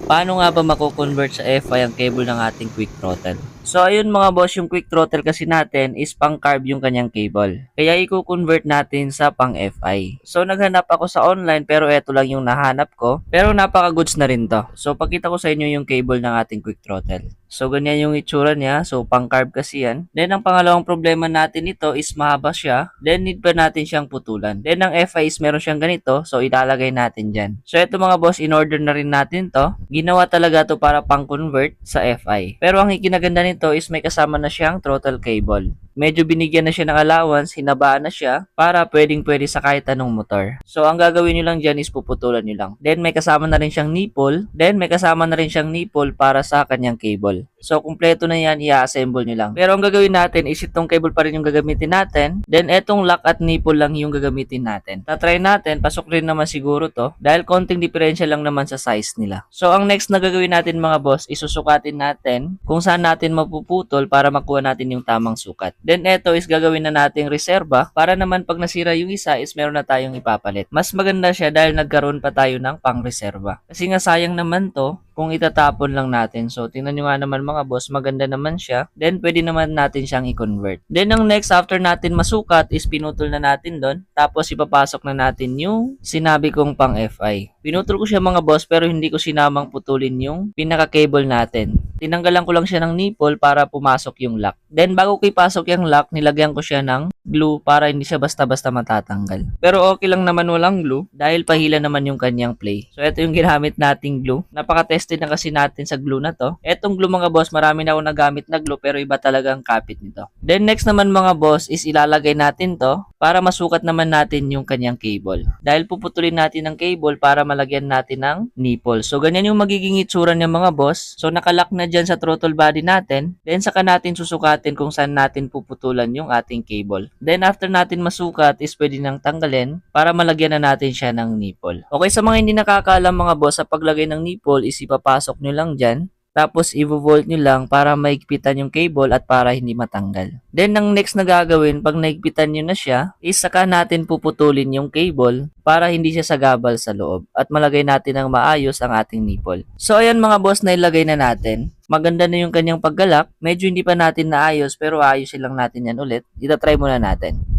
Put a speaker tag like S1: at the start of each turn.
S1: Paano nga ba mako-convert sa FI ang cable ng ating quick throttle? So ayun mga boss, yung quick throttle kasi natin is pang carb yung kanyang cable. Kaya i-convert natin sa pang FI. So naghanap ako sa online pero eto lang yung nahanap ko. Pero napaka-goods na rin to. So pakita ko sa inyo yung cable ng ating quick throttle. So ganyan yung itsura niya. So pang carb kasi yan. Then ang pangalawang problema natin ito is mahaba siya. Then need pa natin siyang putulan. Then ang FI is meron siyang ganito. So ilalagay natin dyan. So eto mga boss, in order na rin natin to. Ginawa talaga to para pang convert sa FI. Pero ang ikinaganda nito is may kasama na siyang throttle cable. Medyo binigyan na siya ng allowance, hinabaan na siya para pwedeng-pwede sa kahit anong motor. So ang gagawin nyo lang dyan is puputulan nyo lang. Then may kasama na rin siyang nipple. Then may kasama na rin siyang nipple para sa kanyang cable. So kumpleto na yan, i-assemble nyo lang. Pero ang gagawin natin is itong cable pa rin yung gagamitin natin. Then etong lock at nipple lang yung gagamitin natin. Tatry natin, pasok rin naman siguro to dahil konting diferensya lang naman sa size nila. So ang next na gagawin natin mga boss, isusukatin natin kung saan natin mapuputol para makuha natin yung tamang sukat. Then eto is gagawin na nating reserva para naman pag nasira yung isa is meron na tayong ipapalit. Mas maganda siya dahil nagkaroon pa tayo ng pang-reserva. Kasi nga sayang naman to kung itatapon lang natin. So tingnan nyo nga naman mga boss, maganda naman siya. Then pwede naman natin siyang i-convert. Then ang next after natin masukat is pinutol na natin doon. Tapos ipapasok na natin yung sinabi kong pang FI. Pinutol ko siya mga boss pero hindi ko sinamang putulin yung pinaka-cable natin. Tinanggalan ko lang siya ng nipple para pumasok yung lock. Then bago ko ipasok yung lock, nilagyan ko siya ng glue para hindi siya basta-basta matatanggal. Pero okay lang naman walang glue dahil pahila naman yung kanyang play. So ito yung ginamit nating glue. Napaka-tested na kasi natin sa glue na to. Etong glue mga boss, marami na ako nagamit na glue pero iba talaga ang kapit nito. Then next naman mga boss is ilalagay natin to para masukat naman natin yung kanyang cable. Dahil puputulin natin ang cable para malagyan natin ng nipple. So ganyan yung magiging itsura niya mga boss. So nakalock na dyan sa throttle body natin. Then saka natin susukatin kung saan natin puputulan yung ating cable. Then after natin masukat is pwede nang tanggalin para malagyan na natin siya ng nipple. Okay, sa mga hindi nakakaalam mga boss, sa paglagay ng nipple is ipapasok nyo lang dyan. Tapos i-volt nyo lang para maigpitan yung cable at para hindi matanggal. Then ang next na gagawin pag naigpitan nyo na siya is saka natin puputulin yung cable para hindi siya sagabal sa loob at malagay natin ng maayos ang ating nipple. So ayan mga boss, na ilagay na natin. Maganda na yung kanyang paggalak. Medyo hindi pa natin naayos pero ayusin lang natin yan ulit. Itatry muna natin.